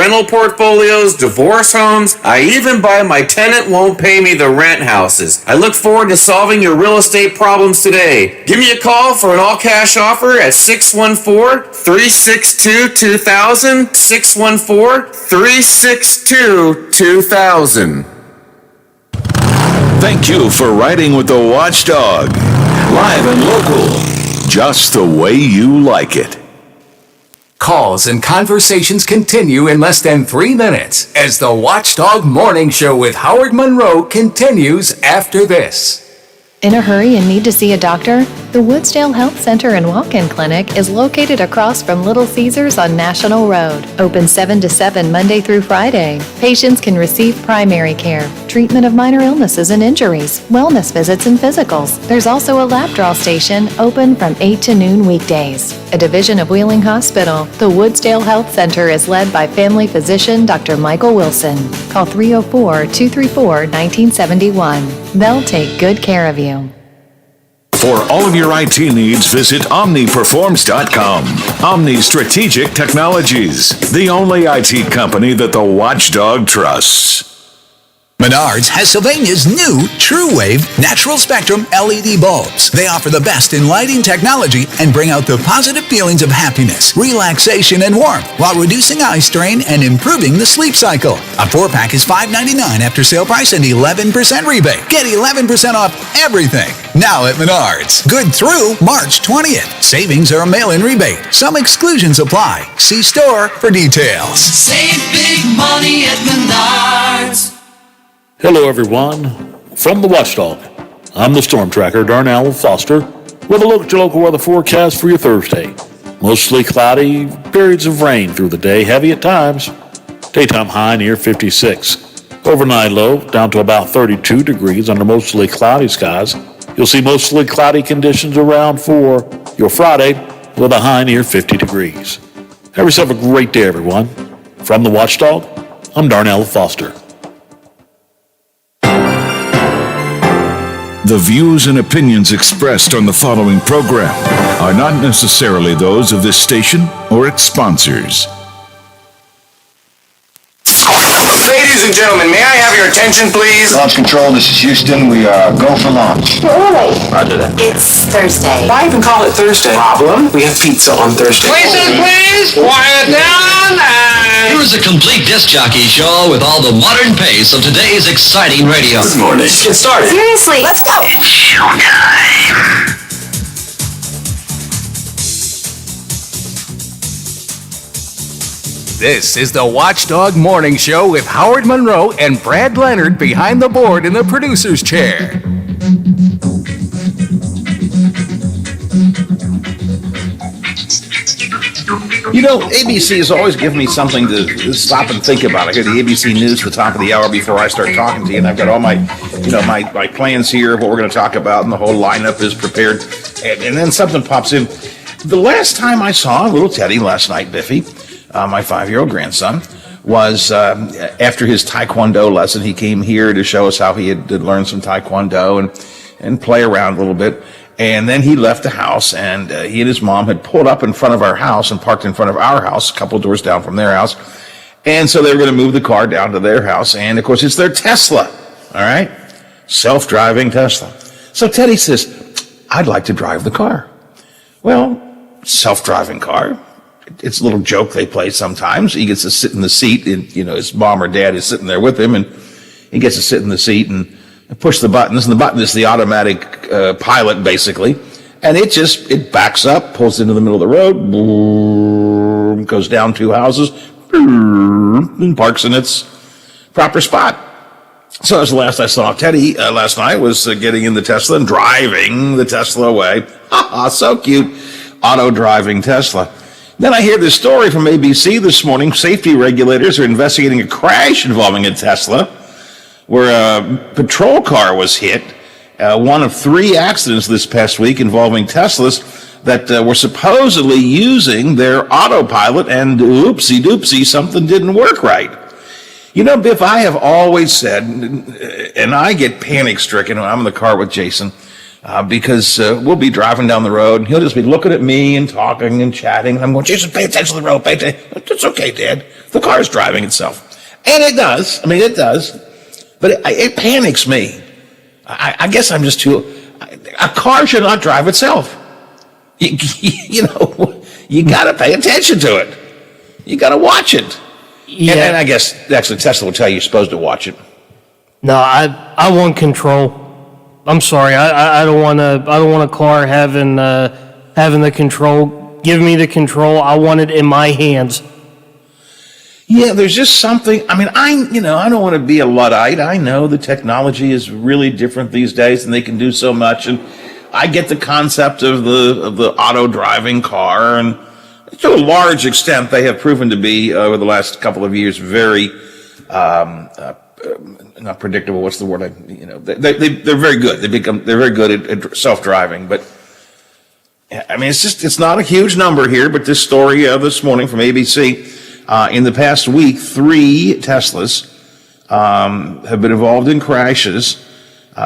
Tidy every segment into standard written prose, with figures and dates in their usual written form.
rental portfolios, divorce homes. I even buy my tenant won't pay me the rent houses. I look forward to solving your real estate problems today. Give me a call for an all-cash offer at 614-362-2000, 614-362-2000. Thank you for riding with the Watchdog. Live and local, just the way you like it. Calls and conversations continue in less than 3 minutes as the Watchdog Morning Show with Howard Monroe continues after this. In a hurry and need to see a doctor? The Woodsdale Health Center and Walk-In Clinic is located across from Little Caesars on National Road. Open 7 to 7 Monday through Friday. Patients can receive primary care, treatment of minor illnesses and injuries, wellness visits and physicals. There's also a lab draw station open from 8 to noon weekdays. A division of Wheeling Hospital, the Woodsdale Health Center is led by family physician Dr. Michael Wilson. Call 304-234-1971. They'll take good care of you. For all of your IT needs, visit OmniPerforms.com. Omni Strategic Technologies, the only IT company that the Watchdog trusts. Menards has Sylvania's new True Wave Natural Spectrum LED bulbs. They offer the best in lighting technology and bring out the positive feelings of happiness, relaxation, and warmth while reducing eye strain and improving the sleep cycle. A 4-pack is $5.99 after sale price and 11% rebate. Get 11% off everything now at Menards. Good through March 20th. Savings are a mail-in rebate. Some exclusions apply. See store for details. Save big money at Menards. Hello, everyone. From the Watchdog, I'm the Storm Tracker, Darnell Foster, with a look at your local weather forecast for your Thursday. Mostly cloudy, periods of rain through the day, heavy at times. Daytime high near 56. Overnight low down to about 32 degrees under mostly cloudy skies. You'll see mostly cloudy conditions around for your Friday with a high near 50 degrees. Have yourself a great day, everyone. From the Watchdog, I'm Darnell Foster. The views and opinions expressed on the following program are not necessarily those of this station or its sponsors. Ladies and gentlemen, may I have your attention, please? Launch control, this is Houston. We are go for launch. Early. Roger that. It's Thursday. Why even call it Thursday? Problem? We have pizza on Thursday. Places, please. Quiet down. Here's a complete disc jockey show with all the modern pace of today's exciting radio. Good morning. Get started. Seriously, let's go. Showtime. This is the Watchdog Morning Show with Howard Monroe and Brad Leonard behind the board in the producer's chair. You know, ABC has always given me something to stop and think about. I hear the ABC News at the top of the hour before I start talking to you, and I've got all my plans here of what we're going to talk about, and the whole lineup is prepared. And then something pops in. The last time I saw little Teddy last night, Biffy, my 5-year-old grandson, was after his Taekwondo lesson. He came here to show us how he had learned some Taekwondo and play around a little bit. And then he left the house, and he and his mom had pulled up in front of our house and parked in front of our house, a couple of doors down from their house. And so they were going to move the car down to their house. And, of course, it's their Tesla, all right? Self-driving Tesla. So Teddy says, I'd like to drive the car. Well, self-driving car. It's a little joke they play sometimes. He gets to sit in the seat, and, his mom or dad is sitting there with him, and he gets to sit in the seat and push the buttons, and the button is the automatic pilot, basically. And it backs up, pulls into the middle of the road, boom, goes down 2 houses, boom, and parks in its proper spot. So that was the last I saw of Teddy last night, was getting in the Tesla and driving the Tesla away. So cute. Auto-driving Tesla. Then I hear this story from ABC this morning. Safety regulators are investigating a crash involving a Tesla, where a patrol car was hit. One of 3 accidents this past week involving Teslas that were supposedly using their autopilot, and oopsie-doopsie, something didn't work right. Biff, I have always said, and I get panic-stricken when I'm in the car with Jason, because we'll be driving down the road and he'll just be looking at me and talking and chatting. And I'm going, Jason, pay attention to the road. Pay attention. It's okay, Dad. The car's driving itself. And it does. I mean, it does. But it panics me. I guess I'm just too... A car should not drive itself. You know, you got to pay attention to it. You got to watch it. Yeah. And I guess actually Tesla will tell you you're supposed to watch it. No, I want control. I'm sorry. I don't want a car having the control. Give me the control. I want it in my hands. Yeah, there's just something. I mean, I don't want to be a Luddite. I know the technology is really different these days, and they can do so much. And I get the concept of the auto driving car, and to a large extent, they have proven to be over the last couple of years very not predictable. What's the word? They're very good. They're very good at self-driving. But I mean, it's not a huge number here. But this story this morning from ABC. In the past week, 3 Teslas have been involved in crashes,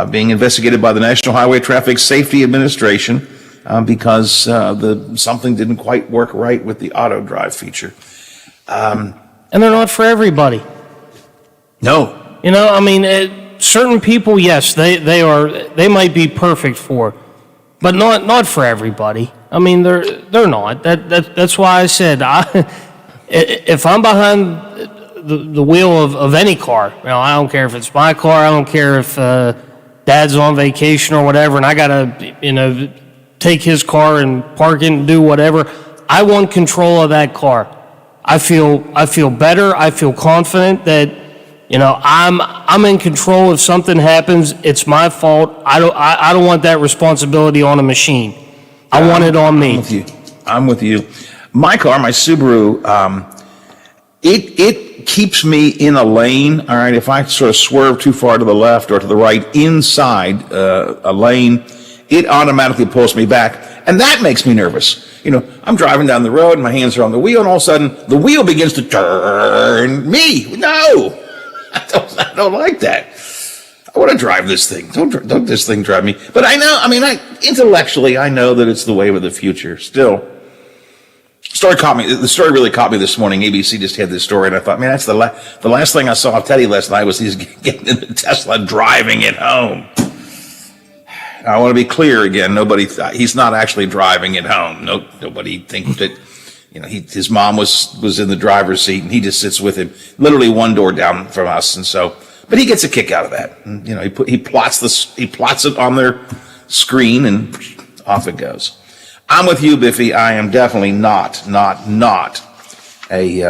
being investigated by the National Highway Traffic Safety Administration because something didn't quite work right with the auto drive feature. And they're not for everybody. No. You know, I mean, certain people, yes, they might be perfect for, but not for everybody. I mean, they're not. That's why I said if I'm behind the wheel of any car, I don't care if it's my car, I don't care if Dad's on vacation or whatever, and I gotta, take his car and park it and do whatever. I want control of that car. I feel better. I feel confident that, I'm in control. If something happens, it's my fault. I don't want that responsibility on a machine. I want it on me. I'm with you. My car, my Subaru, it keeps me in a lane, all right? If I sort of swerve too far to the left or to the right inside a lane, it automatically pulls me back, and that makes me nervous. I'm driving down the road, and my hands are on the wheel, and all of a sudden, the wheel begins to turn me. No! I don't like that. I want to drive this thing. Don't this thing drive me. But intellectually, I know that it's the wave of the future. Still. The story really caught me this morning. ABC just had this story, and I thought, man, that's the last thing I saw of Teddy last night was he's getting in the Tesla driving it home. I want to be clear again. He's not actually driving it home. Nobody thinks that, his mom was in the driver's seat, and he just sits with him, literally one door down from us, and so. But he gets a kick out of that. And, he plots it on their screen, and off it goes. I'm with you, Biffy. I am definitely not a.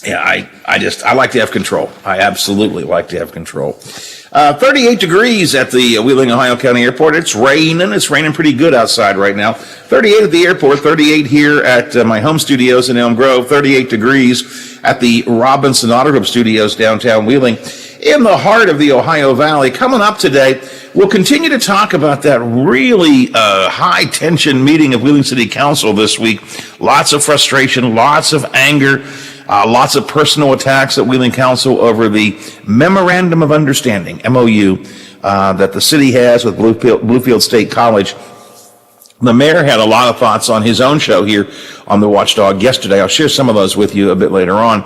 I like to have control. I absolutely like to have control. 38 degrees at the Wheeling, Ohio County Airport. It's raining. It's raining pretty good outside right now. 38 at the airport, 38 here at my home studios in Elm Grove, 38 degrees at the Robinson Auto Group Studios downtown Wheeling. In the heart of the Ohio Valley. Coming up today, we'll continue to talk about that really high-tension meeting of Wheeling City Council this week. Lots of frustration, lots of anger, lots of personal attacks at Wheeling Council over the Memorandum of Understanding, MOU, that the city has with Bluefield State College. The mayor had a lot of thoughts on his own show here on the Watchdog yesterday. I'll share some of those with you a bit later on.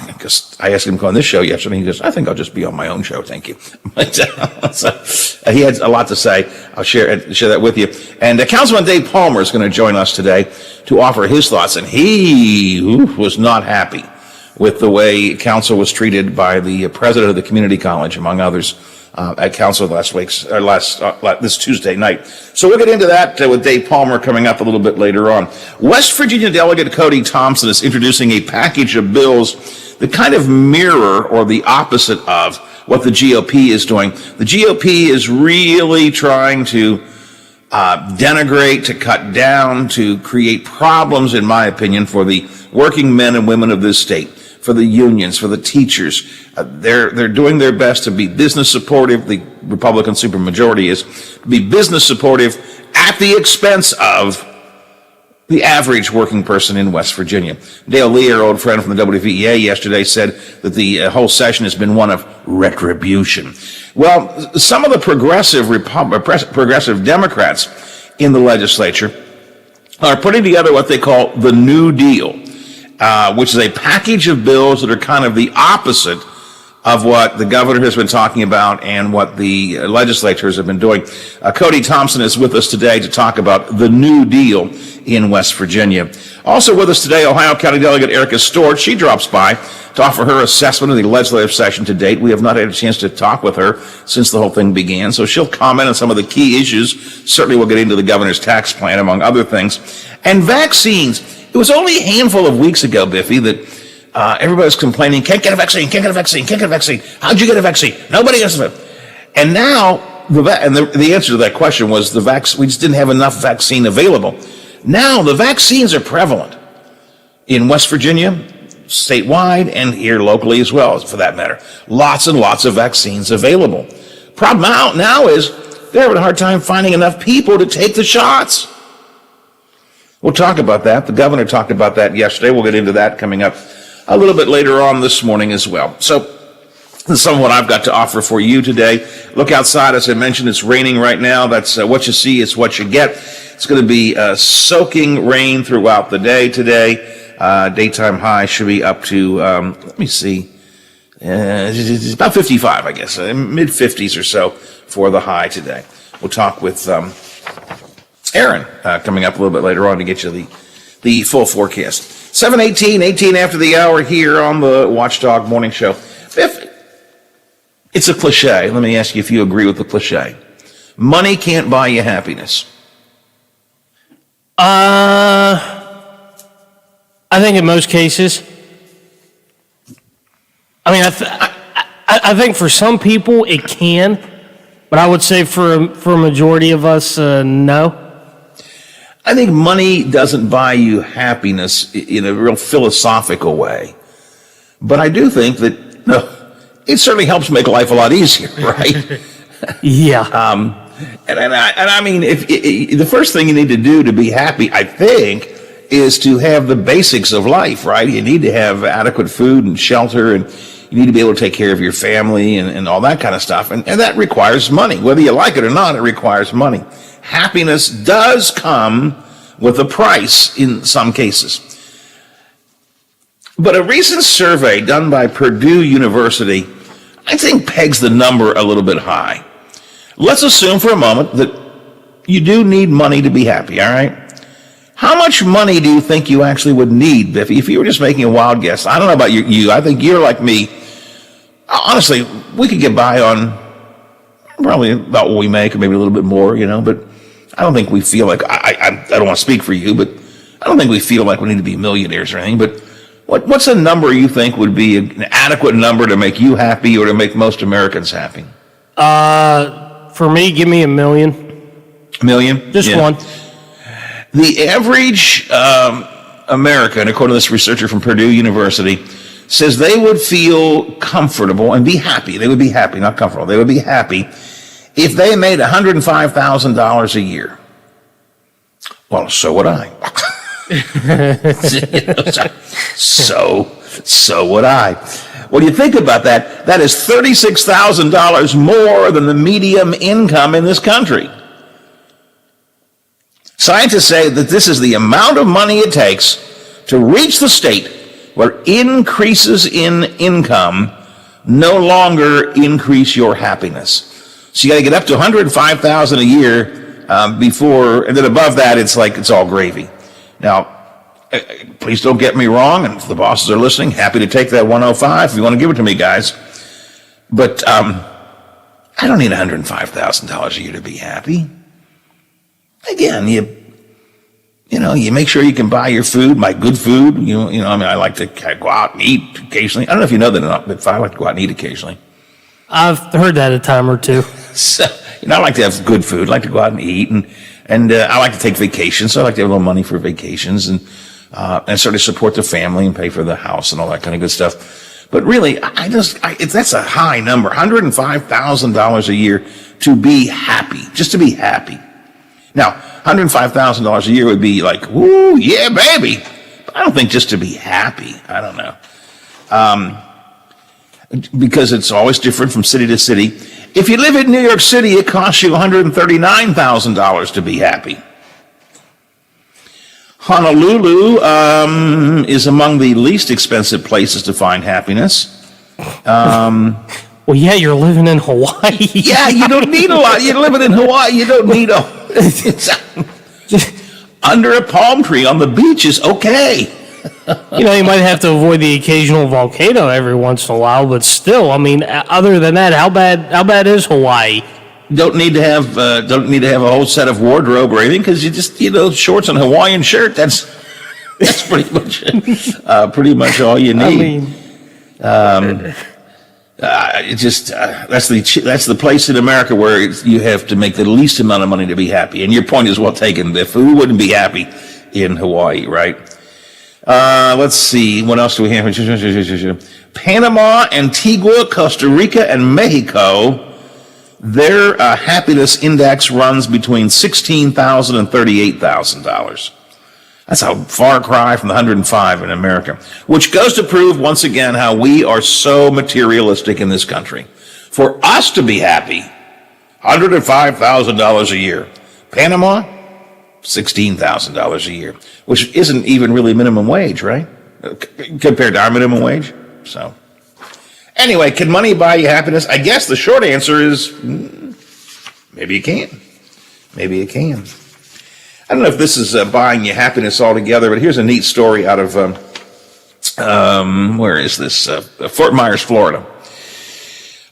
Because I asked him to go on this show yesterday. He goes, I think I'll just be on my own show. Thank you. But, so he had a lot to say. I'll share that with you. And Councilman Dave Palmer is going to join us today to offer his thoughts. And he was not happy with the way council was treated by the president of the community college, among others, at council this Tuesday night. So we'll get into that with Dave Palmer coming up a little bit later on. West Virginia Delegate Cody Thompson is introducing a package of bills that kind of mirror or the opposite of what the GOP is doing. The GOP is really trying to denigrate, to cut down, to create problems, in my opinion, for the working men and women of this state, for the unions, for the teachers. They're doing their best to be business supportive. The Republican supermajority is to be business supportive at the expense of the average working person in West Virginia. Dale Lee, our old friend from the WVEA, yesterday said that the whole session has been one of retribution. Well, some of the progressive Democrats in the legislature are putting together what they call the New Deal, which is a package of bills that are kind of the opposite of what the governor has been talking about and what the legislators have been doing. Cody Thompson is with us today to talk about the New Deal in West Virginia. Also with us today, Ohio County Delegate Erica Storch. She drops by to offer her assessment of the legislative session to date. We have not had a chance to talk with her since the whole thing began, so she'll comment on some of the key issues. Certainly we'll get into the governor's tax plan, among other things. And vaccines. It was only a handful of weeks ago, Biffy, that everybody's complaining, can't get a vaccine, can't get a vaccine, can't get a vaccine. How'd you get a vaccine? Nobody gets it. And now, the answer to that question was we just didn't have enough vaccine available. Now, the vaccines are prevalent in West Virginia, statewide, and here locally as well, for that matter. Lots and lots of vaccines available. Problem now is they're having a hard time finding enough people to take the shots. We'll talk about that. The governor talked about that yesterday. We'll get into that coming up a little bit later on this morning as well. So this is some of what I've got to offer for you today. Look outside. As I mentioned, it's raining right now. That's what you see is what you get. It's going to be soaking rain throughout the day today. Daytime high should be up to, let me see, it's about 55, I guess, mid-50s or so for the high today. We'll talk with Aaron coming up a little bit later on to get you the full forecast. 7:18, 18 after the hour here on the Watchdog Morning Show. Biff, it's a cliche. Let me ask you if you agree with the cliche. Money can't buy you happiness. I think in most cases. I mean, I think for some people it can, but I would say for a majority of us, no. I think money doesn't buy you happiness in a real philosophical way. But I do think that it certainly helps make life a lot easier, right? Yeah. And I mean, if the first thing you need to do to be happy, I think, is to have the basics of life, right? You need to have adequate food and shelter, and you need to be able to take care of your family and all that kind of stuff. And that requires money. Whether you like it or not, it requires money. Happiness does come with a price in some cases. But a recent survey done by Purdue University, I think, pegs the number a little bit high. Let's assume for a moment that you do need money to be happy, all right? How much money do you think you actually would need, Biffy, if you were just making a wild guess? I don't know about you. I think you're like me. Honestly, we could get by on probably about what we make, or maybe a little bit more, but I don't think we feel like, I don't want to speak for you, but I don't think we feel like we need to be millionaires or anything. But what's a number you think would be an adequate number to make you happy or to make most Americans happy? For me, give me $1 million. $1 million? Just one. The average American, according to this researcher from Purdue University, says they would feel comfortable and be happy. They would be happy, not comfortable. They would be happy if they made $105,000 a year. Well, so would I. So would I. When you think about that, that is $36,000 more than the median income in this country. Scientists say that this is the amount of money it takes to reach the state where increases in income no longer increase your happiness. So you got to get up to $105,000 a year before, and then above that, it's like it's all gravy. Now, please don't get me wrong, and if the bosses are listening, happy to take that 105 if you want to give it to me, guys. But I don't need $105,000 a year to be happy. Again, you make sure you can buy your food, buy good food. I like to go out and eat occasionally. I don't know if you know that or not, but I like to go out and eat occasionally. I've heard that a time or two. So, I like to have good food. I like to go out and eat, and I like to take vacations. So I like to have a little money for vacations and sort of support the family and pay for the house and all that kind of good stuff. But really, that's a high number, $105,000 a year to be happy, just to be happy. Now, $105,000 a year would be like, woo, yeah, baby. But I don't think just to be happy. I don't know. Because it's always different from city to city. If you live in New York City, it costs you $139,000 to be happy. Honolulu is among the least expensive places to find happiness. Well, yeah, you're living in Hawaii. Yeah, you don't need a lot. You're living in Hawaii. You don't need under a palm tree on the beach is okay. You know, you might have to avoid the occasional volcano every once in a while, but still, I mean, other than that, how bad is Hawaii? Don't need to have a whole set of wardrobe or anything, because you just, shorts and Hawaiian shirt. That's pretty much all you need. That's the place in America where you have to make the least amount of money to be happy. And your point is well taken, Biff. Who wouldn't be happy in Hawaii, right? Let's see. What else do we have? Panama, Antigua, Costa Rica, and Mexico. Their happiness index runs between $16,000 and $38,000. That's a far cry from the 105 in America, which goes to prove once again how we are so materialistic in this country. For us to be happy, $105,000 a year. Panama, $16,000 a year, which isn't even really minimum wage, right? Compared to our minimum wage. So, anyway, can money buy you happiness? I guess the short answer is maybe it can. Maybe it can. I don't know if this is buying you happiness altogether, but here's a neat story out of, where is this? Fort Myers, Florida.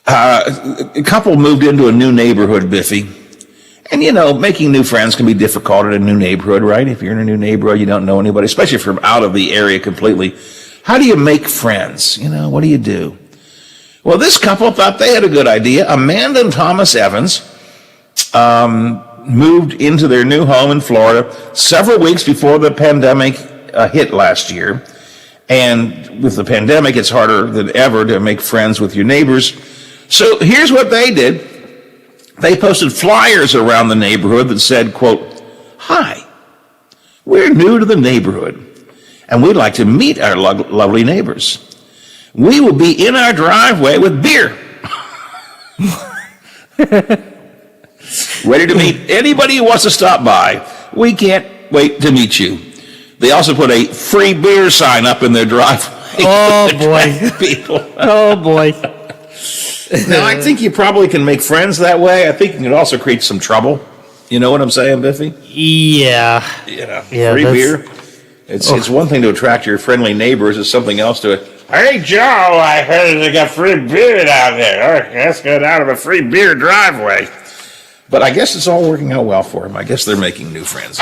A couple moved into a new neighborhood, Biffy. And, making new friends can be difficult in a new neighborhood, right? If you're in a new neighborhood, you don't know anybody, especially from out of the area completely. How do you make friends? What do you do? Well, this couple thought they had a good idea. Amanda and Thomas Evans moved into their new home in Florida several weeks before the pandemic hit last year. And with the pandemic, it's harder than ever to make friends with your neighbors. So here's what they did. They posted flyers around the neighborhood that said, quote, "Hi, we're new to the neighborhood, and we'd like to meet our lovely neighbors. We will be in our driveway with beer. Ready to meet anybody who wants to stop by. We can't wait to meet you." They also put a free beer sign up in their driveway. Oh, boy. Oh, boy. Now, I think you probably can make friends that way. I think you can also create some trouble. You know what I'm saying, Biffy? Yeah. Free beer. It's one thing to attract your friendly neighbors. It's something else to, "Hey, Joe, I heard they got free beer down there. Let's go down to the free beer driveway." But I guess it's all working out well for him. I guess they're making new friends.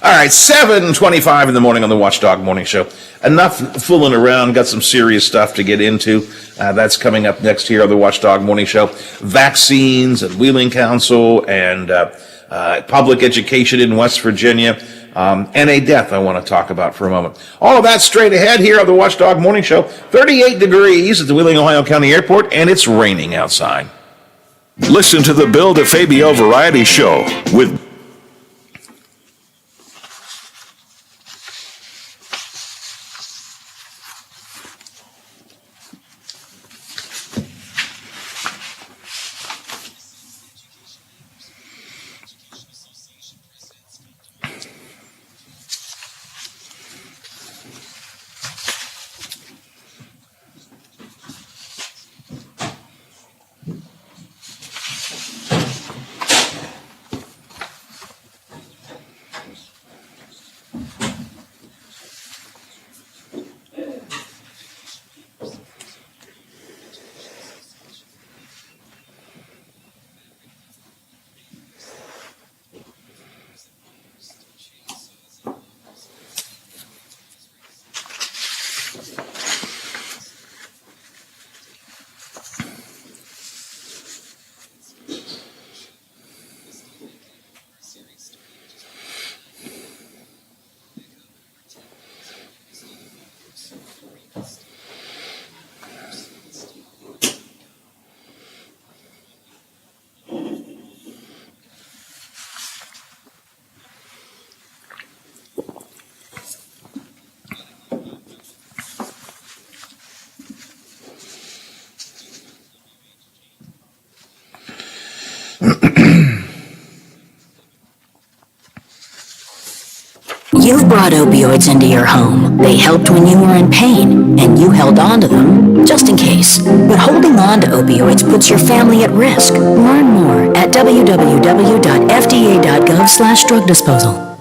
All right, 7:25 in the morning on the Watchdog Morning Show. Enough fooling around. Got some serious stuff to get into. That's coming up next here on the Watchdog Morning Show. Vaccines and Wheeling Council and public education in West Virginia. And a death I want to talk about for a moment. All of that straight ahead here on the Watchdog Morning Show. 38 degrees at the Wheeling, Ohio County Airport, and it's raining outside. Listen to the Bill DeFabio Variety Show with You've brought opioids into your home. They helped when you were in pain, and you held on to them, just in case. But holding on to opioids puts your family at risk. Learn more at www.fda.gov/drug disposal.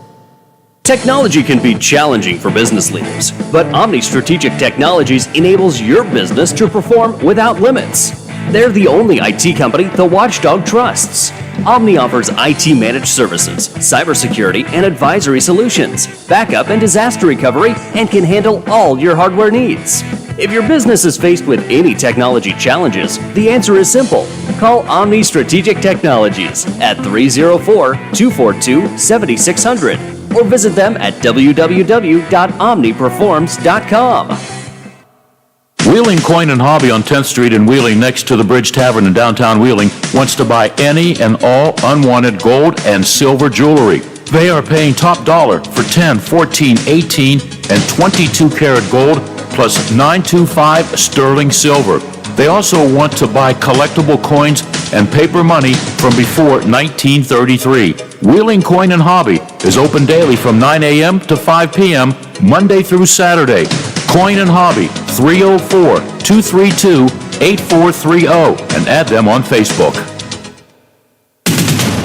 Technology can be challenging for business leaders, but Omni Strategic Technologies enables your business to perform without limits. They're the only IT company the Watchdog trusts. Omni offers IT managed services, cybersecurity and advisory solutions, backup and disaster recovery, and can handle all your hardware needs. If your business is faced with any technology challenges, the answer is simple. Call Omni Strategic Technologies at 304-242-7600 or visit them at www.omniperforms.com. Wheeling Coin and Hobby on 10th Street in Wheeling, next to the Bridge Tavern in downtown Wheeling, wants to buy any and all unwanted gold and silver jewelry. They are paying top dollar for 10, 14, 18, and 22 karat gold plus 925 sterling silver. They also want to buy collectible coins and paper money from before 1933. Wheeling Coin and Hobby is open daily from 9 a.m. to 5 p.m. Monday through Saturday. Coin and Hobby, 304-232-8430, and add them on Facebook.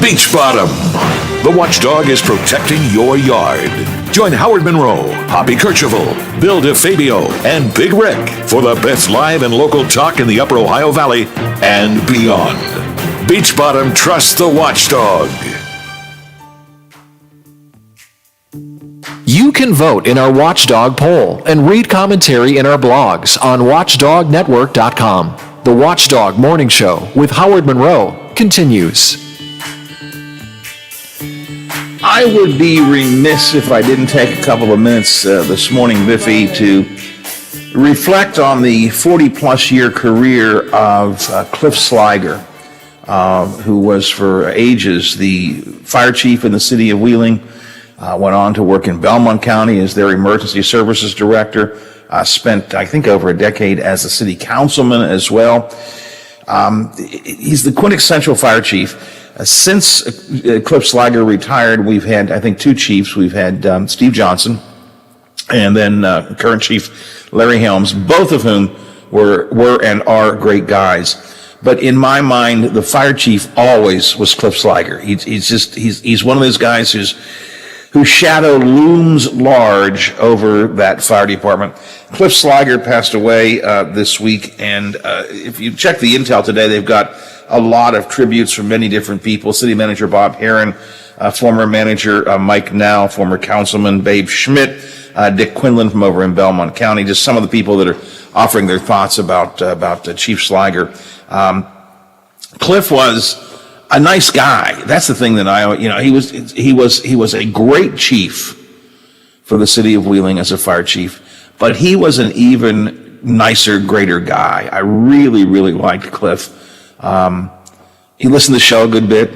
Beach Bottom. The Watchdog is protecting your yard. Join Howard Monroe, Hoppy Kercheval, Bill DeFabio, and Big Rick for the best live and local talk in the Upper Ohio Valley and beyond. Beach Bottom trusts the Watchdog. You can vote in our Watchdog poll and read commentary in our blogs on watchdognetwork.com. The Watchdog Morning Show with Howard Monroe continues. I would be remiss if I didn't take a couple of minutes this morning, Biffy, to reflect on the 40-plus year career of Cliff Sliger, who was for ages the fire chief in the city of Wheeling, went on to work in Belmont County as their emergency services director, spent, I think, over a decade as a city councilman as well. He's the quintessential fire chief. Since Cliff Sliger retired, we've had, I think, two chiefs. We've had Steve Johnson and then current chief Larry Helms, both of whom were and are great guys. But in my mind, the fire chief always was Cliff Sliger. He's one of those guys whose shadow looms large over that fire department. Cliff Sliger passed away this week, and if you check the intel today, they've got a lot of tributes from many different people. City Manager Bob Herron, former manager Mike Now, former councilman Babe Schmidt, Dick Quinlan from over in Belmont County, just some of the people that are offering their thoughts about Chief Sliger. Cliff was a nice guy. That's the thing that he was a great chief for the city of Wheeling as a fire chief, but he was an even nicer, greater guy. I really, really liked Cliff. He listened to the show a good bit.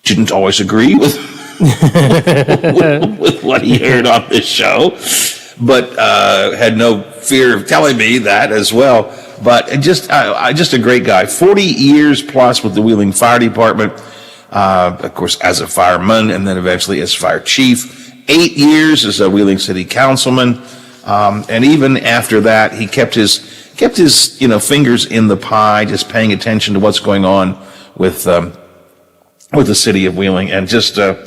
Didn't always agree with with what he heard on this show, but had no fear of telling me that as well. But just a great guy. 40 years plus with the Wheeling Fire Department, of course, as a fireman, and then eventually as fire chief. 8 years as a Wheeling City Councilman, and even after that, he kept his fingers in the pie, just paying attention to what's going on with the city of Wheeling, and just a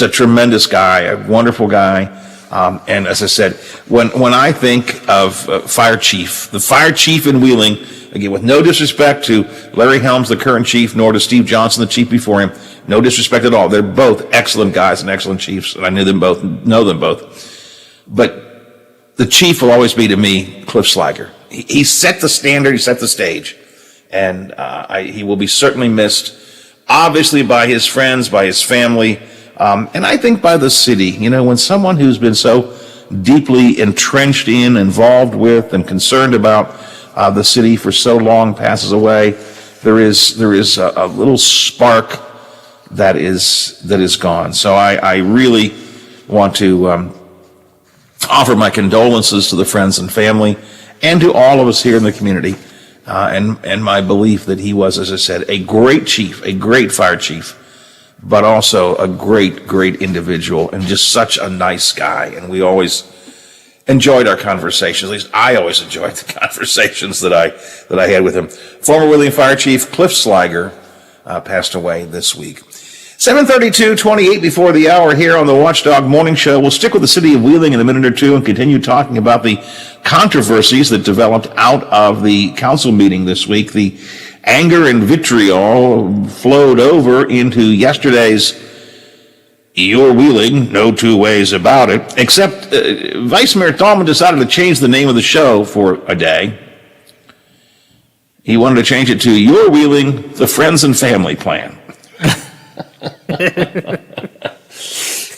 tremendous guy, a wonderful guy. And as I said, when I think of fire chief, the fire chief in Wheeling, again, with no disrespect to Larry Helms, the current chief, nor to Steve Johnson, the chief before him, no disrespect at all. They're both excellent guys and excellent chiefs, and I know them both. But the chief will always be, to me, Cliff Sliger. He set the standard, he set the stage, and he will be certainly missed, obviously by his friends, by his family, and I think by the city. When someone who's been so deeply entrenched in, involved with, and concerned about the city for so long passes away, there is a little spark that is gone. So I really want to offer my condolences to the friends and family, and to all of us here in the community, and my belief that he was, as I said, a great chief, a great fire chief, but also a great, great individual and just such a nice guy. And we always enjoyed our conversations. At least I always enjoyed the conversations that I had with him. Former Wheeling Fire Chief Cliff Sliger passed away this week. 7:32, 28 before the hour here on the Watchdog Morning Show. We'll stick with the city of Wheeling in a minute or two and continue talking about the controversies that developed out of the council meeting this week. The anger and vitriol flowed over into yesterday's Your Wheeling, no two ways about it, except Vice Mayor Thalman decided to change the name of the show for a day. He wanted to change it to Your Wheeling, the Friends and Family Plan.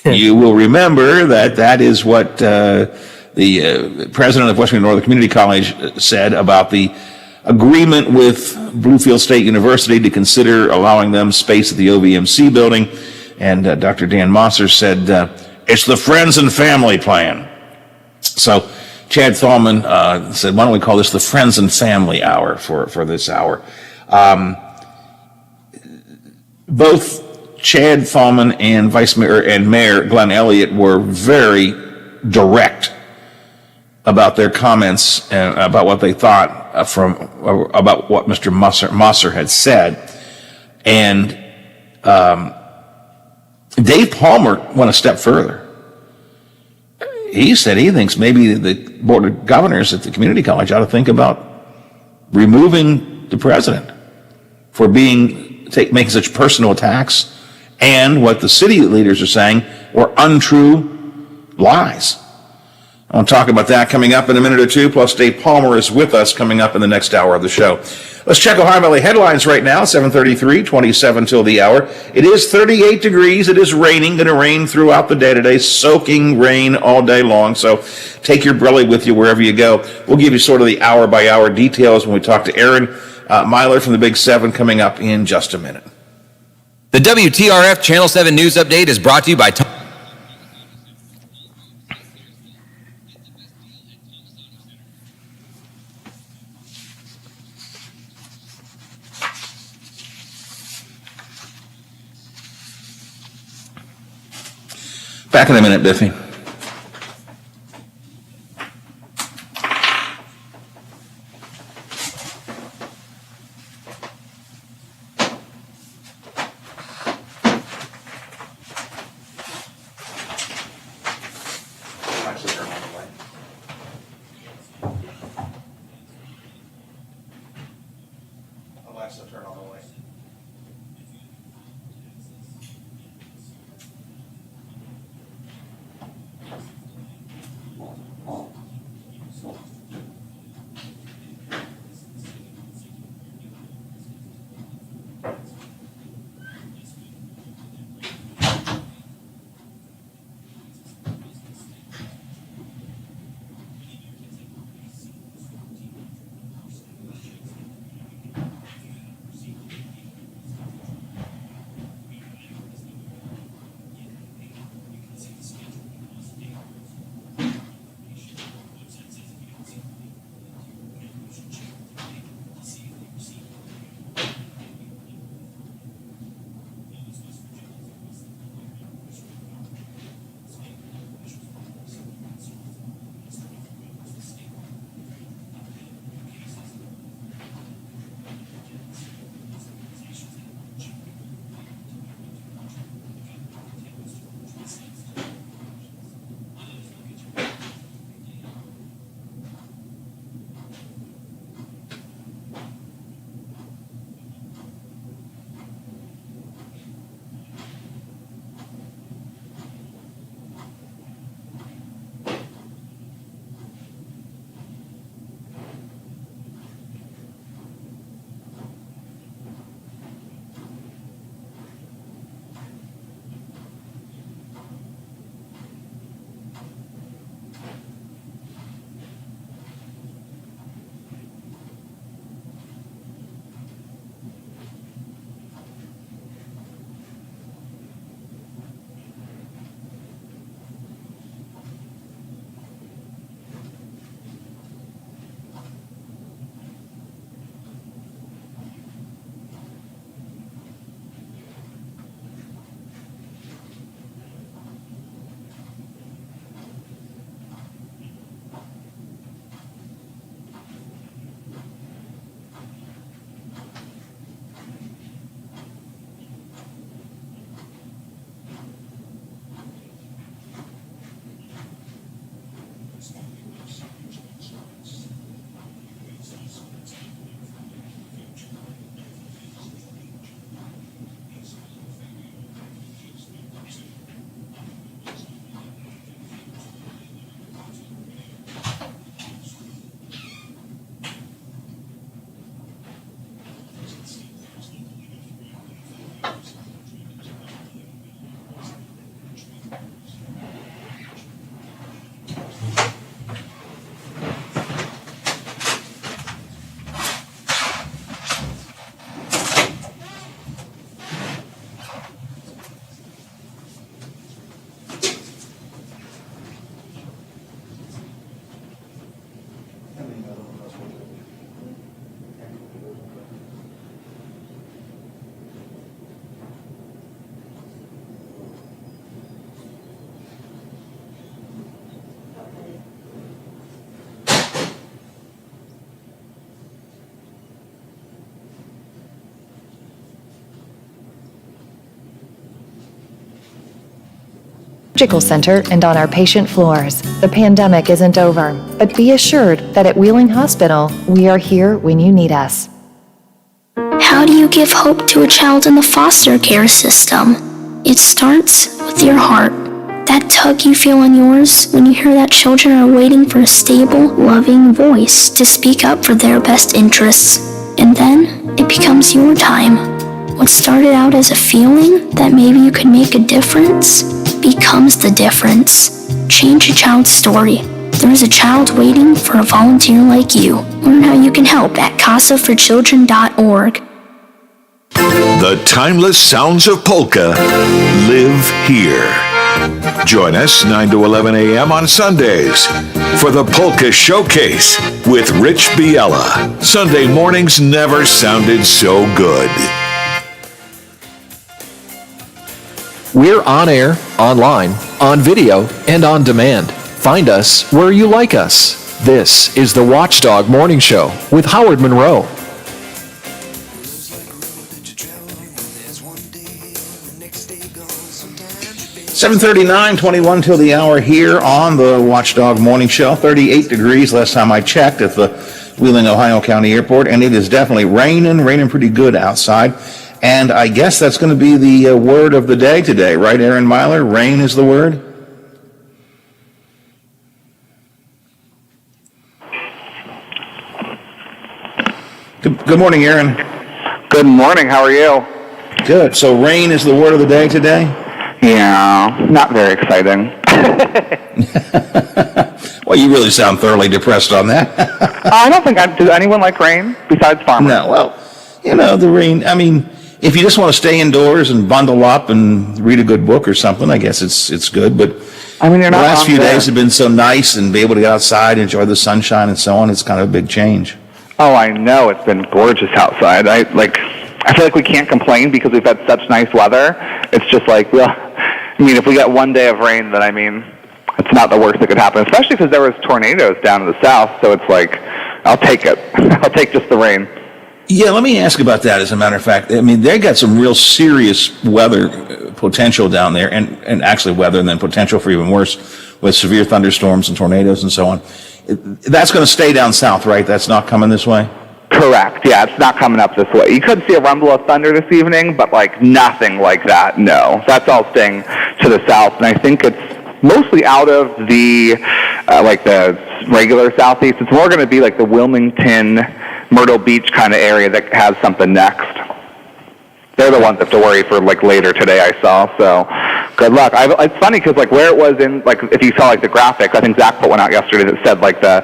You will remember that is what the president of Western Northern Community College said about the agreement with Bluefield State University to consider allowing them space at the OVMC building. And Dr. Dan Mosser said, it's the Friends and Family Plan. So Chad Thalman said, why don't we call this the Friends and Family Hour for this hour? Both Chad Thalman and Vice Mayor and Mayor Glenn Elliott were very direct about their comments and about what they thought about what Mr. Mosser had said. And Dave Palmer went a step further. He said he thinks maybe the Board of Governors at the community college ought to think about removing the president for making such personal attacks and what the city leaders are saying were untrue lies. I want to talk about that coming up in a minute or two, plus Dave Palmer is with us coming up in the next hour of the show. Let's check Ohio Valley headlines right now, 7:33, 27 till the hour. It is 38 degrees. It is raining, going to rain throughout the day today, soaking rain all day long. So take your umbrella with you wherever you go. We'll give you sort of the hour-by-hour details when we talk to Aaron Myler from the Big 7 coming up in just a minute. The WTRF Channel 7 News Update is brought to you by Tom. Back in a minute, Biffy. Alexa, turn on the light. Surgical Center and on our patient floors. The pandemic isn't over, but be assured that at Wheeling Hospital, we are here when you need us. How do you give hope to a child in the foster care system? It starts with your heart. That tug you feel in yours when you hear that children are waiting for a stable, loving voice to speak up for their best interests. And then it becomes your time. What started out as a feeling that maybe you could make a difference becomes the difference. Change a child's story. There is a child waiting for a volunteer like you. Learn how you can help at casaforchildren.org. The timeless sounds of polka live here. Join us 9 to 11 a.m. on Sundays for the Polka Showcase with Rich Biella. Sunday mornings never sounded so good. We're on air, online, on video, and on demand. Find us where you like us. This is the Watchdog Morning Show with Howard Monroe. 7:39, 21 till the hour here on the Watchdog Morning Show. 38 degrees last time I checked at the Wheeling, Ohio County Airport, and it is definitely raining pretty good outside. And I guess that's going to be the word of the day today, right, Aaron Myler? Rain is the word? Good morning, Aaron. Good morning. How are you? Good. So rain is the word of the day today? Yeah, not very exciting. Well, you really sound thoroughly depressed on that. I don't think, does anyone like rain besides farmers? No, well, the rain, I mean, if you just want to stay indoors and bundle up and read a good book or something, I guess it's good. But I mean, the last few days have been so nice and be able to get outside, enjoy the sunshine and so on. It's kind of a big change. Oh, I know. It's been gorgeous outside. I feel like we can't complain because we've had such nice weather. It's just like, well, I mean, if we get one day of rain, then I mean, it's not the worst that could happen, especially because there was tornadoes down in the south. So it's like, I'll take it. I'll take just the rain. Yeah, let me ask about that, as a matter of fact. I mean, they got some real serious weather potential down there, and actually weather, and then potential for even worse with severe thunderstorms and tornadoes and so on. That's going to stay down south, right? That's not coming this way? Correct. Yeah, it's not coming up this way. You could see a rumble of thunder this evening, but like nothing like that. No, that's all staying to the south, and I think it's mostly out of the like the regular southeast. It's more going to be like the Wilmington, Myrtle Beach kind of area that has something next. They're the ones that have to worry for like later today, I saw. So good luck. It's funny because like where it was in, like if you saw like the graphics, I think Zach put one out yesterday that said like the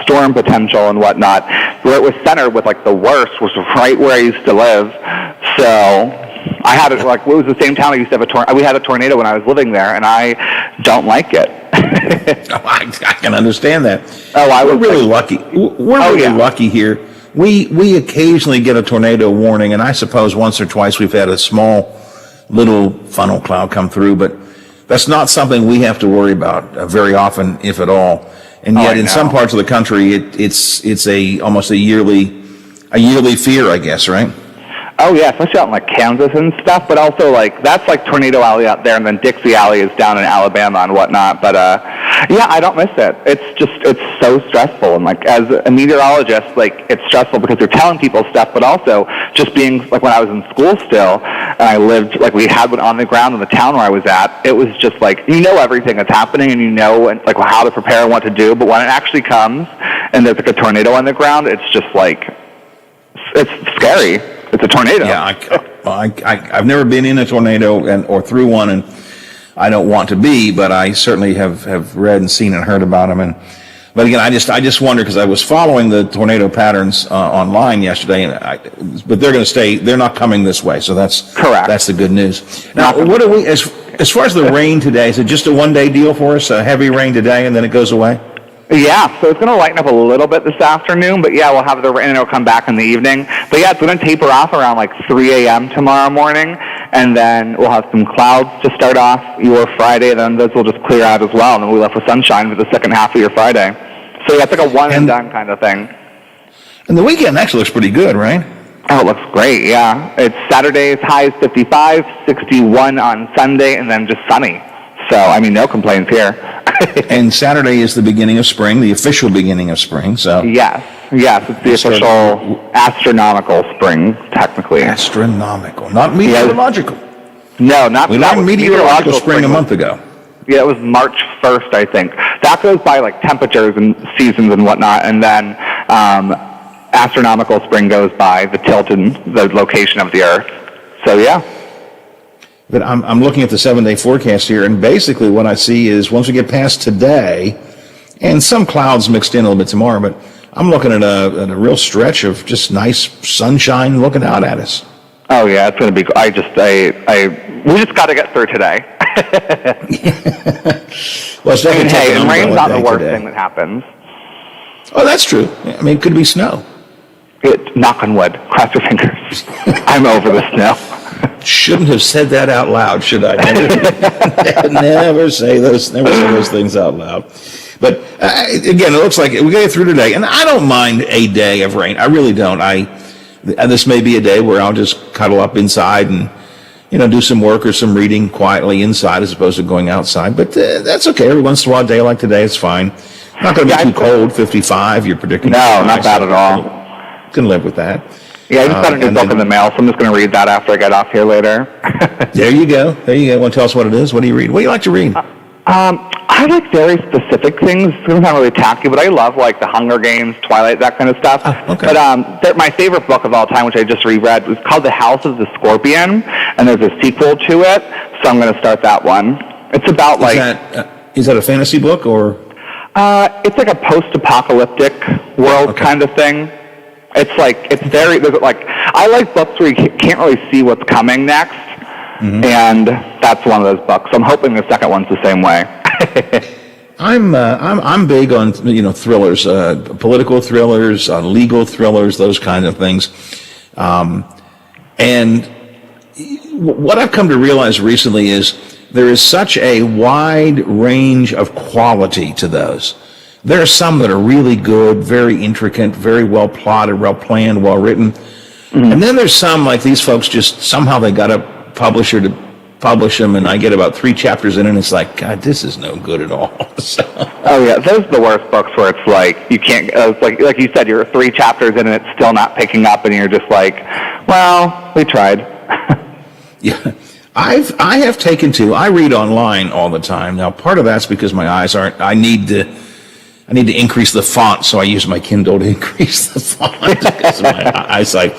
storm potential and whatnot. Where it was centered with like the worst was right where I used to live. So I had it like, it was the same town I used to have a tornado. We had a tornado when I was living there, and I don't like it. I can understand that. Oh, we're really lucky. We're really lucky here. We occasionally get a tornado warning, and I suppose once or twice we've had a small little funnel cloud come through, but that's not something we have to worry about very often, if at all. And yet, in some parts of the country, it's almost a yearly fear, I guess, right? Oh yeah, especially out in like Kansas and stuff, but also like that's like Tornado Alley out there, and then Dixie Alley is down in Alabama and whatnot. But yeah, I don't miss it. It's so stressful, and like as a meteorologist, like it's stressful because you're telling people stuff, but also just being like when I was in school still, and I lived like we had one on the ground in the town where I was at. It was just like everything that's happening, and like how to prepare and what to do. But when it actually comes and there's like a tornado on the ground, it's just like it's scary. It's a tornado. Yeah, I've never been in a tornado or through one, and I don't want to be, but I certainly have read and seen and heard about them. But again, I just wonder because I was following the tornado patterns online yesterday, but they're going to stay. They're not coming this way, so that's correct. That's the good news. Now, what do we as far as the rain today? Is it just a one-day deal for us? A heavy rain today, and then it goes away? Yeah, so it's going to lighten up a little bit this afternoon, but yeah, we'll have the rain and it'll come back in the evening. But yeah, it's going to taper off around like 3 a.m. tomorrow morning, and then we'll have some clouds to start off your Friday, then those will just clear out as well, and then we'll be left with sunshine for the second half of your Friday. So yeah, it's like a one-and-done kind of thing. And the weekend actually looks pretty good, right? Oh, it looks great, yeah. It's Saturday's high is 55, 61 on Sunday, and then just sunny. So, I mean, no complaints here. And Saturday is the beginning of spring, the official beginning of spring. So Yes, it's the official astronomical spring, technically. Astronomical, not meteorological. No, not we that learned was meteorological spring a month ago. Yeah, it was March 1st, I think. That goes by like temperatures and seasons and whatnot, and then astronomical spring goes by the tilt and the location of the Earth. So yeah. But I'm looking at the 7-day forecast here, and basically what I see is once we get past today, and some clouds mixed in a little bit tomorrow, but I'm looking at a real stretch of just nice sunshine looking out at us. Oh yeah, it's going to be. We just got to get through today. Well, it's definitely hey, and rain's not the worst today. thing that happens. Oh, that's true. I mean, it could be snow. Knock on wood. Cross your fingers. I'm over the snow. Shouldn't have said that out loud, should I? Never say those things out loud. But again, it looks like we get through today, and I don't mind a day of rain. I really don't. This may be a day where I'll just cuddle up inside and do some work or some reading quietly inside as opposed to going outside. But that's okay. Every once in a while, a day like today, it's fine. Not going to be too cold. 55. You're predicting? No, not bad at all. Can live with that. Yeah, I just got a new book in the mail, so I'm just going to read that after I get off here later. There you go. Want to tell us what it is? What do you read? What do you like to read? I like very specific things. It's not really tacky, but I love like the Hunger Games, Twilight, that kind of stuff. Okay. But my favorite book of all time, which I just reread, was called The House of the Scorpion, and there's a sequel to it, so I'm going to start that one. It's about Is that a fantasy book or? It's like a post-apocalyptic world kind of thing. It's very, I like books where you can't really see what's coming next, and that's one of those books. So I'm hoping the second one's the same way. I'm big on thrillers, political thrillers, legal thrillers, those kind of things. And what I've come to realize recently is there is such a wide range of quality to those. There are some that are really good, very intricate, very well plotted, well planned, well written. And then there's some like these folks just somehow they got a publisher to publish them, and I get about 3 chapters in and it's like, God, this is no good at all. Oh yeah, those are the worst books where it's like you can't, like you said, you're 3 chapters in and it's still not picking up and you're just like, well, we tried. Yeah. I have taken to, I read online all the time. Now part of that's because my eyes aren't, I need to increase the font, so I use my Kindle to increase the font because of my eyesight.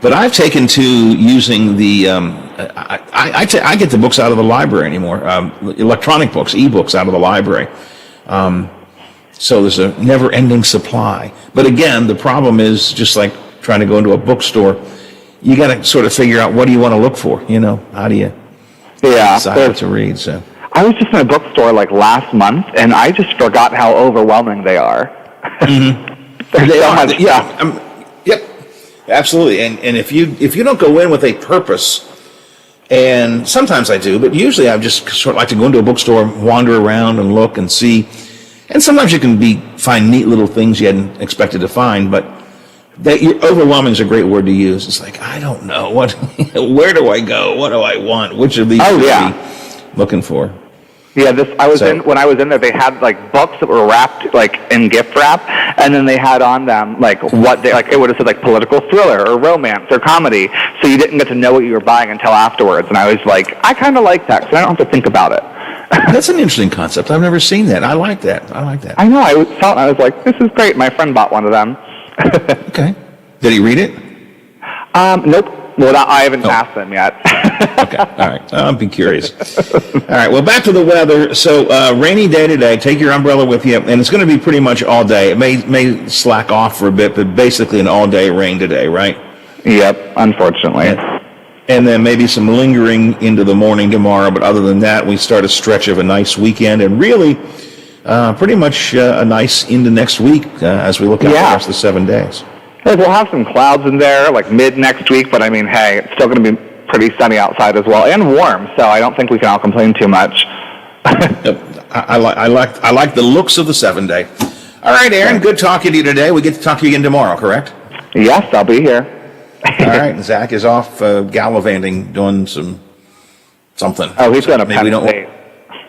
But I've taken to using the, I get the books out of the library anymore, electronic books, e-books out of the library. So there's a never-ending supply. But again, the problem is just like trying to go into a bookstore, you got to sort of figure out what do you want to look for, how do you decide what to read, so. I was just in a bookstore like last month, and I just forgot how overwhelming they are. There's so much stuff. Yep, absolutely. And if you don't go in with a purpose, and sometimes I do, but usually I just sort of like to go into a bookstore, wander around and look and see. And sometimes you can find neat little things you hadn't expected to find, but overwhelming is a great word to use. It's like, I don't know where do I go? What do I want? Which of these should I be looking for? Yeah, when I was in there, they had like books that were wrapped like in gift wrap, and then they had on them it would have said like political thriller or romance or comedy, so you didn't get to know what you were buying until afterwards. And I was like, I kind of like that because I don't have to think about it. That's an interesting concept. I've never seen that. I like that. I know. I saw it and I was like, this is great. My friend bought one of them. Okay. Did he read it? Nope. Well, I haven't asked them yet. Okay, all right. I'll be curious. All right, well, back to the weather. So, rainy day today. Take your umbrella with you, and it's going to be pretty much all day. It may slack off for a bit, but basically an all-day rain today, right? Yep, unfortunately. And then maybe some lingering into the morning tomorrow, but other than that, we start a stretch of a nice weekend, and really pretty much a nice into next week as we look at the rest of the 7 days. We'll have some clouds in there, like mid next week, but I mean, hey, it's still going to be pretty sunny outside as well, and warm, so I don't think we can all complain too much. I like the looks of the 7 day. All right, Aaron, good talking to you today. We get to talk to you again tomorrow, correct? Yes, I'll be here. All right, Zach is off gallivanting, doing something. Oh, he's going to maybe we don't.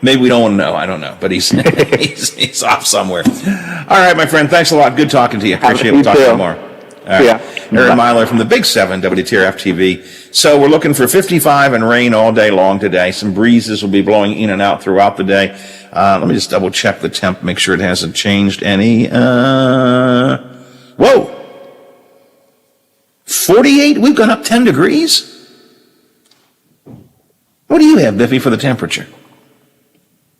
Maybe we don't want to know. I don't know. But he's he's off somewhere. All right, my friend. Thanks a lot. Good talking to you. Appreciate it. We'll talk to you tomorrow. All right. Yeah. Aaron Myler from the Big 7, WTRF TV. So we're looking for 55 and rain all day long today. Some breezes will be blowing in and out throughout the day. Let me just double check the temp, make sure it hasn't changed any. Whoa! 48? We've gone up 10 degrees? What do you have, Biffy, for the temperature?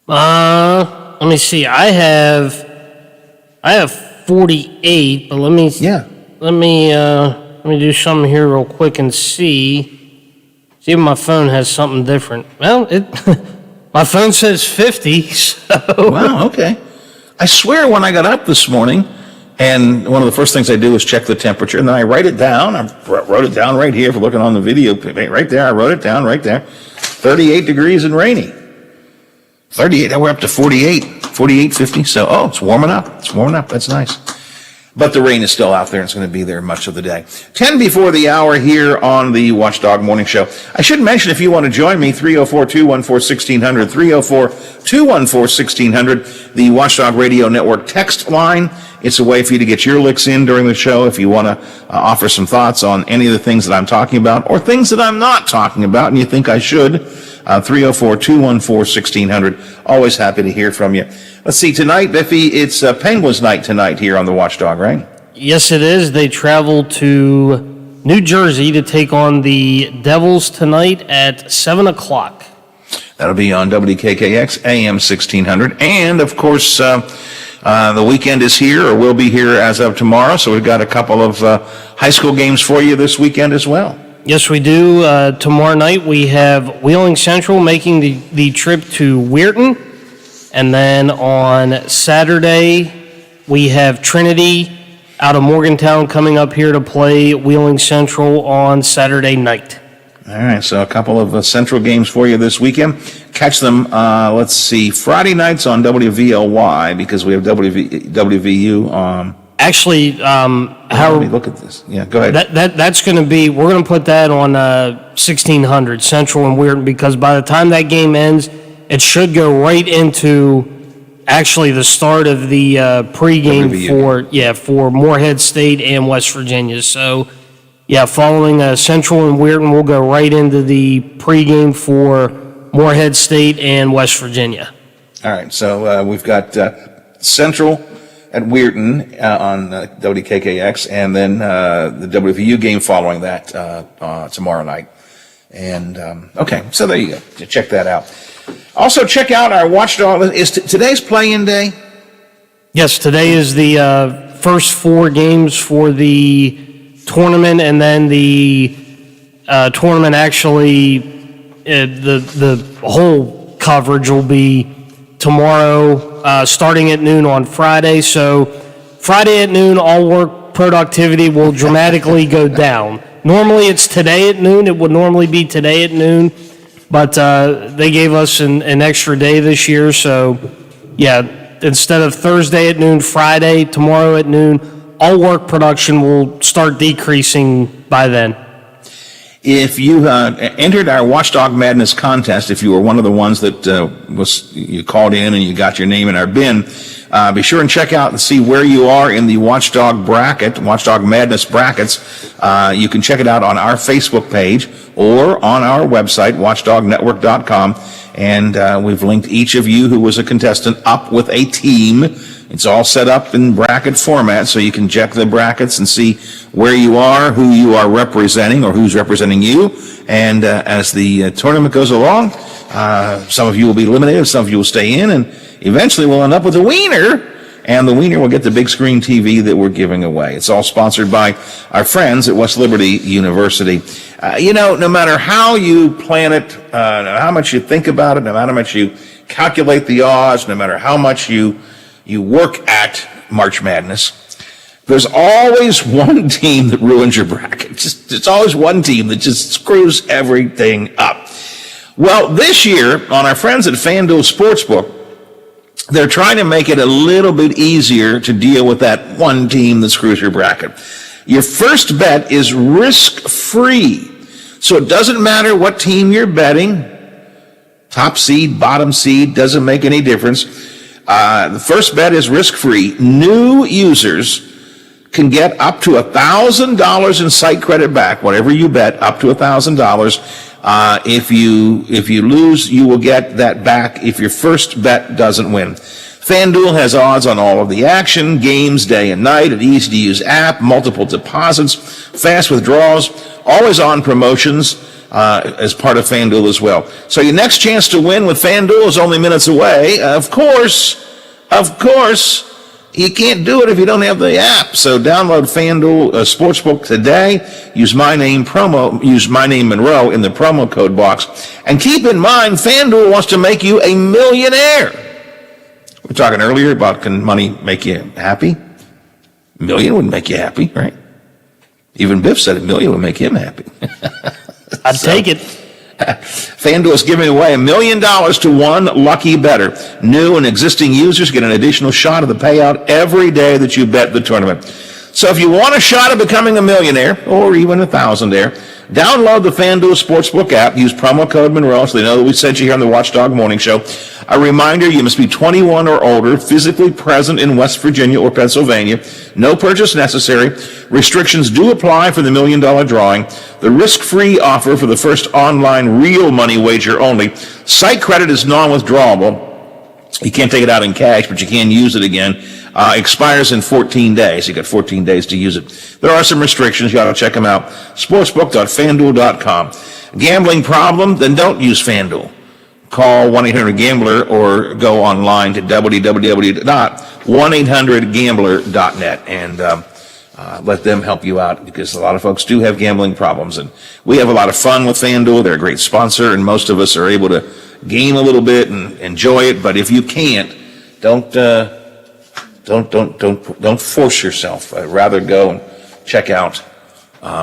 Let me see. I have 48, but let me do something here real quick and see if my phone has something different. Well, my phone says 50, so. Wow, okay. I swear when I got up this morning, and one of the first things I do is check the temperature, and then I write it down. I wrote it down right here if you're looking on the video. Right there, I wrote it down right there. 38 degrees and rainy. 38, now we're up to 48, 50. So, it's warming up. It's warming up. That's nice. But the rain is still out there, and it's going to be there much of the day. 10 before the hour here on the Watchdog Morning Show. I should mention, if you want to join me, 304-214-1600, 304-214-1600, the Watchdog Radio Network text line. It's a way for you to get your licks in during the show if you want to offer some thoughts on any of the things that I'm talking about or things that I'm not talking about and you think I should. 304-214-1600. Always happy to hear from you. Let's see, tonight, Biffy, it's Penguins night tonight here on the Watchdog, right? Yes, it is. They travel to New Jersey to take on the Devils tonight at 7 o'clock. That'll be on WKKX AM 1600. And, of course, the weekend is here, or will be here as of tomorrow, so we've got a couple of high school games for you this weekend as well. Yes, we do. Tomorrow night we have Wheeling Central making the trip to Weirton. And then on Saturday, we have Trinity out of Morgantown coming up here to play Wheeling Central on Saturday night. All right, so a couple of Central games for you this weekend. Catch them, let's see, Friday nights on WVLY because we have WVU. Actually, let me look at this. Yeah, go ahead. That's going to be, we're going to put that on 1600 Central and Weirton because by the time that game ends, it should go right into actually the start of the pregame for Morehead State and West Virginia. So, following Central and Weirton, we'll go right into the pregame for Morehead State and West Virginia. All right, so we've got Central at Weirton on WKKX, and then the WVU game following that tomorrow night. And, okay, so there you go. Check that out. Also, check out our Watchdog. Is today's play-in day? Yes, today is the first 4 games for the tournament, and then the tournament actually, the whole coverage will be tomorrow, starting at noon on Friday. So Friday at noon, all work productivity will dramatically go down. Normally it's today at noon. It would normally be today at noon, but they gave us an extra day this year. So, instead of Thursday at noon, Friday, tomorrow at noon, all work production will start decreasing by then. If you entered our Watchdog Madness contest, if you were one of the ones that you called in and you got your name in our bin, be sure and check out and see where you are in the Watchdog bracket, Watchdog Madness brackets. You can check it out on our Facebook page or on our website, watchdognetwork.com. And we've linked each of you who was a contestant up with a team. It's all set up in bracket format, so you can check the brackets and see where you are, who you are representing, or who's representing you. And as the tournament goes along, some of you will be eliminated, some of you will stay in, and eventually we'll end up with a wiener, and the wiener will get the big screen TV that we're giving away. It's all sponsored by our friends at West Liberty University. No matter how you plan it, no matter how much you think about it, no matter how much you calculate the odds, no matter how much you work at March Madness, there's always one team that ruins your bracket. It's always one team that just screws everything up. Well, this year, on our friends at FanDuel Sportsbook, they're trying to make it a little bit easier to deal with that one team that screws your bracket. Your first bet is risk-free. So it doesn't matter what team you're betting. Top seed, bottom seed, doesn't make any difference. The first bet is risk-free. New users can get up to $1,000 in site credit back, whatever you bet, up to $1,000. If you lose, you will get that back if your first bet doesn't win. FanDuel has odds on all of the action, games day and night, an easy-to-use app, multiple deposits, fast withdrawals, always on promotions as part of FanDuel as well. So your next chance to win with FanDuel is only minutes away. Of course, you can't do it if you don't have the app. So download FanDuel Sportsbook today. Use my name Monroe in the promo code box. And keep in mind, FanDuel wants to make you a millionaire. We were talking earlier about, can money make you happy? $1 million wouldn't make you happy, right? Even Biff said $1 million would make him happy. I'd take it. FanDuel is giving away $1 million to one lucky bettor. New and existing users get an additional shot of the payout every day that you bet the tournament. So if you want a shot of becoming a millionaire, or even a thousandaire, download the FanDuel Sportsbook app. Use promo code Monroe so they know that we sent you here on the Watchdog Morning Show. A reminder, you must be 21 or older, physically present in West Virginia or Pennsylvania. No purchase necessary. Restrictions do apply for the $1 million drawing. The risk-free offer for the first online real money wager only. Site credit is non-withdrawable. You can't take it out in cash, but you can use it again. Expires in 14 days. You got 14 days to use it. There are some restrictions. You ought to check them out. Sportsbook.fanduel.com. Gambling problem? Then don't use FanDuel. Call 1-800-GAMBLER or go online to www.1800gambler.net and let them help you out, because a lot of folks do have gambling problems. And we have a lot of fun with FanDuel. They're a great sponsor, and most of us are able to game a little bit and enjoy it. But if you can't, don't force yourself. I'd rather go and check out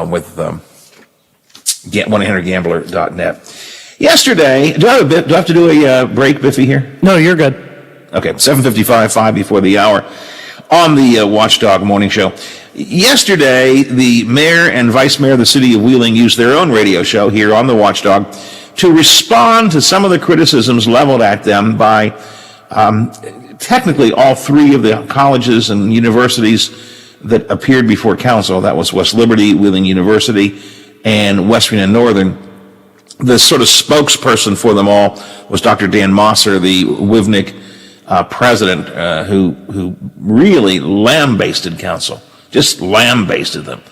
with 1-800-GAMBLER.net. Yesterday, do I have to do a break, Biffy, here? No, you're good. Okay, 7:55, 5 before the hour on the Watchdog Morning Show. Yesterday, the mayor and vice mayor of the city of Wheeling used their own radio show here on the Watchdog to respond to some of the criticisms leveled at them by technically all three of the colleges and universities that appeared before council. That was West Liberty, Wheeling University, and West Virginia Northern. The sort of spokesperson for them all was Dr. Dan Mosser, the WVNIC president, who really lambasted council, just lambasted them.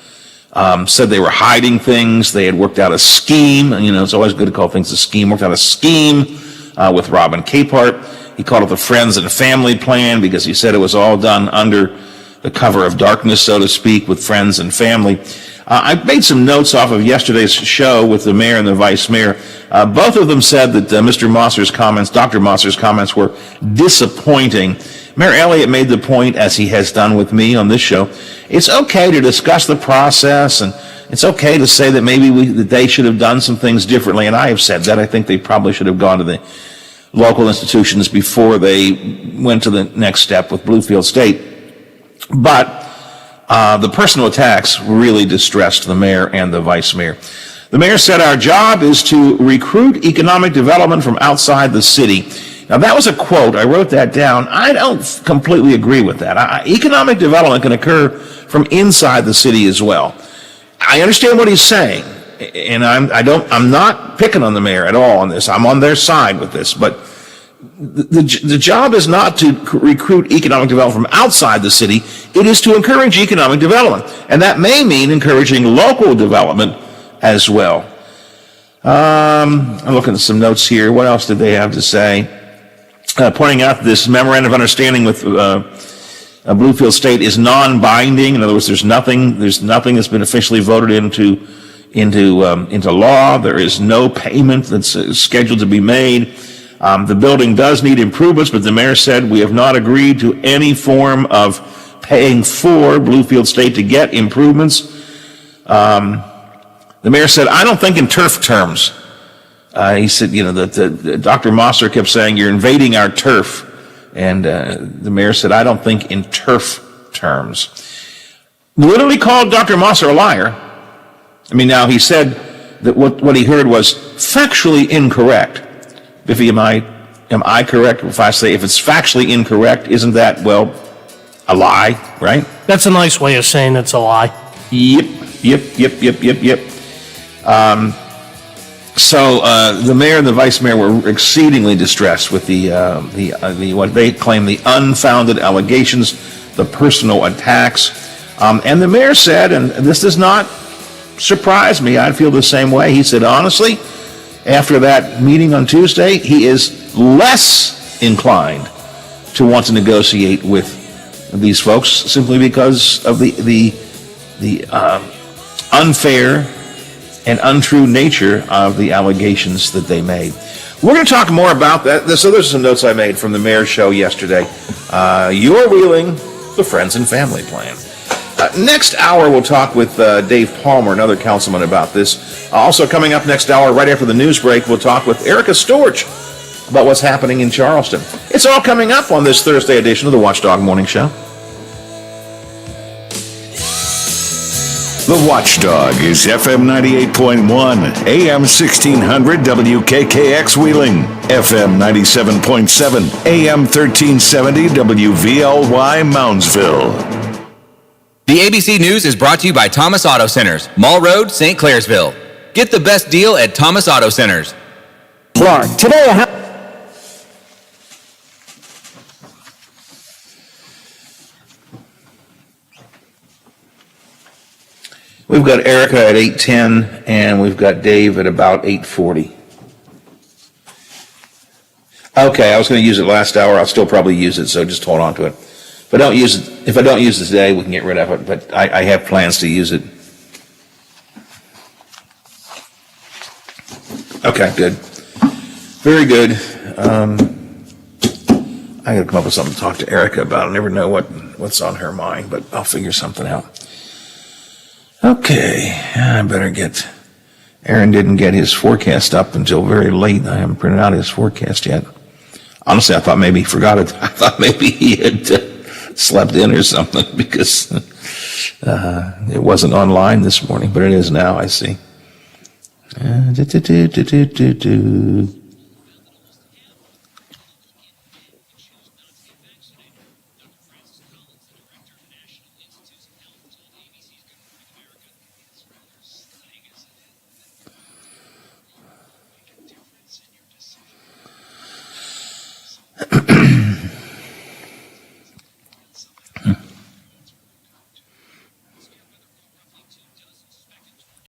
Said they were hiding things. They had worked out a scheme. And, it's always good to call things a scheme. Worked out a scheme with Robin Capehart. He called it the Friends and Family Plan because he said it was all done under the cover of darkness, so to speak, with friends and family. I made some notes off of yesterday's show with the mayor and the vice mayor. Both of them said that Dr. Mosser's comments were disappointing. Mayor Elliott made the point, as he has done with me on this show, it's okay to discuss the process, and it's okay to say that maybe that they should have done some things differently, and I have said that. I think they probably should have gone to the local institutions before they went to the next step with Bluefield State. But the personal attacks really distressed the mayor and the vice mayor. The mayor said, our job is to recruit economic development from outside the city. Now, that was a quote. I wrote that down. I don't completely agree with that. Economic development can occur from inside the city as well. I understand what he's saying, and I'm not picking on the mayor at all on this. I'm on their side with this, but the job is not to recruit economic development from outside the city. It is to encourage economic development, and that may mean encouraging local development as well. I'm looking at some notes here. What else did they have to say? Pointing out this memorandum of understanding with Bluefield State is non-binding. In other words, there's nothing that's been officially voted into law. There is no payment that's scheduled to be made. The building does need improvements, but the mayor said we have not agreed to any form of paying for Bluefield State to get improvements. The mayor said, I don't think in turf terms. He said, that Dr. Mosser kept saying, you're invading our turf. And the mayor said, I don't think in turf terms. Literally called Dr. Mosser a liar. Now he said that what he heard was factually incorrect. Biffy, am I correct if I say if it's factually incorrect, isn't that, well, a lie, right? That's a nice way of saying it's a lie. Yep. So the mayor and the vice mayor were exceedingly distressed with the what they claim the unfounded allegations, the personal attacks, and the mayor said, and this does not surprise me, I'd feel the same way. He said, honestly, after that meeting on Tuesday, he is less inclined to want to negotiate with these folks simply because of the unfair and untrue nature of the allegations that they made. We're going to talk more about that. So there's some notes I made from the mayor's show yesterday. You're wheeling the Friends and Family Plan. Next hour, we'll talk with Dave Palmer, another councilman, about this. Also coming up next hour, right after the news break, we'll talk with Erica Storch about what's happening in Charleston. It's all coming up on this Thursday edition of the Watchdog Morning Show. The Watchdog is FM 98.1, AM 1600 WKKX Wheeling, FM 97.7, AM 1370 WVLY Moundsville. The ABC News is brought to you by Thomas Auto Centers, Mall Road, St. Clairsville. Get the best deal at Thomas Auto Centers. Clark, today We've got Erica at 8:10, and we've got Dave at about 8:40. Okay, I was going to use it last hour. I'll still probably use it, so just hold on to it. If I don't use it today, we can get rid of it, but I have plans to use it. Okay, good. Very good. I got to come up with something to talk to Erica about. I never know what's on her mind, but I'll figure something out. Okay, I better get... Aaron didn't get his forecast up until very late. I haven't printed out his forecast yet. Honestly, I thought maybe he forgot it. I thought maybe he had slept in or something because it wasn't online this morning, but it is now, I see.